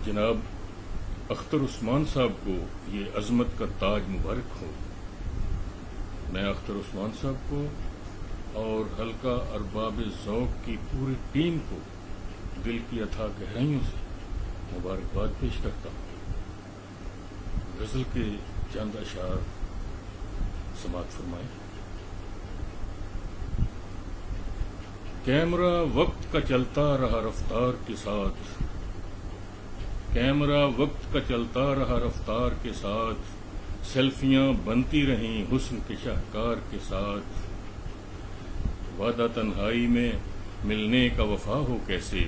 جناب اختر عثمان صاحب کو یہ عظمت کا تاج مبارک ہو۔ میں اختر عثمان صاحب کو اور حلقہ ارباب ذوق کی پوری ٹیم کو دل کی اتھاہ گہرائیوں سے مبارکباد پیش کرتا ہوں۔ غزل کے چند اشعار سماعت فرمائیں۔ کیمرہ وقت کا چلتا رہا رفتار کے ساتھ، کیمرہ وقت کا چلتا رہا رفتار کے ساتھ، سیلفیاں بنتی رہیں حسن کے شاہکار کے ساتھ۔ وعدہ تنہائی میں ملنے کا وفا ہو کیسے،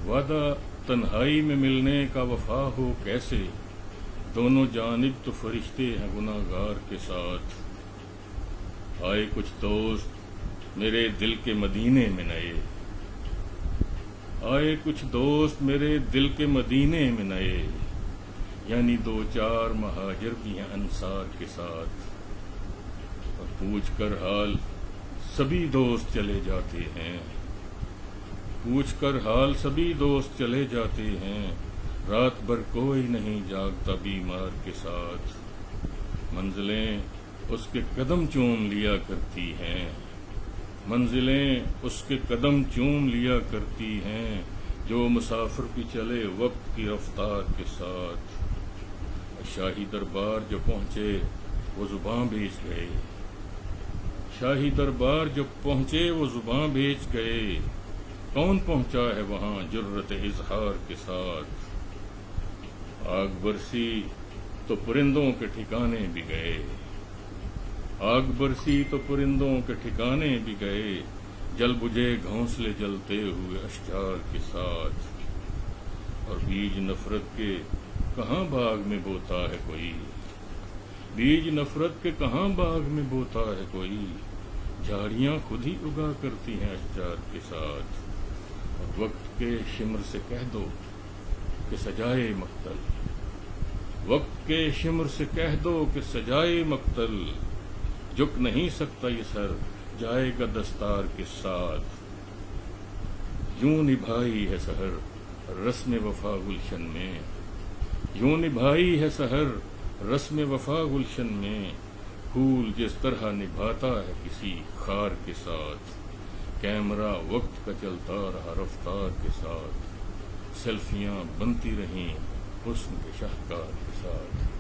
وعدہ تنہائی میں ملنے کا وفا ہو کیسے، دونوں جانب تو فرشتے ہیں گناہ گار کے ساتھ۔ آئے کچھ دوست میرے دل کے مدینے میں نئے، آئے کچھ دوست میرے دل کے مدینے میں نئے، یعنی دو چار مہاجر بھی ہیں انصار کے ساتھ۔ اور پوچھ کر حال سبھی دوست چلے جاتے ہیں، پوچھ کر حال سبھی دوست چلے جاتے ہیں، رات بھر کوئی نہیں جاگتا بیمار کے ساتھ۔ منزلیں اس کے قدم چوم لیا کرتی ہیں، منزلیں اس کے قدم چوم لیا کرتی ہیں، جو مسافر بھی چلے وقت کی رفتار کے ساتھ۔ شاہی دربار جو پہنچے وہ زباں بھیج گئے، شاہی دربار جو پہنچے وہ زباں بھیج گئے، کون پہنچا ہے وہاں جرت اظہار کے ساتھ۔ آگ برسی تو پرندوں کے ٹھکانے بھی گئے، آگ برسی تو پرندوں کے ٹھکانے بھی گئے، جل بجھے گھونسلے جلتے ہوئے اشجار کے ساتھ۔ اور بیج نفرت کے کہاں باغ میں بوتا ہے کوئی، بیج نفرت کے کہاں باغ میں بوتا ہے کوئی، جھاڑیاں خود ہی اگا کرتی ہیں اشجار کے ساتھ۔ اور وقت کے شمر سے کہہ دو کہ سجائے مقتل، وقت کے شمر سے کہہ دو کہ سجائے مقتل، جھک نہیں سکتا یہ سر جائے گا دستار کے ساتھ۔ یوں نبھائی ہے سحر رسم وفا گلشن میں، یوں نبھائی ہے سحر رسم وفا گلشن میں، پھول جس طرح نبھاتا ہے کسی خار کے ساتھ۔ کیمرہ وقت کا چلتا رہا رفتار کے ساتھ، سیلفیاں بنتی رہیں حسن کے شاہکار کے ساتھ۔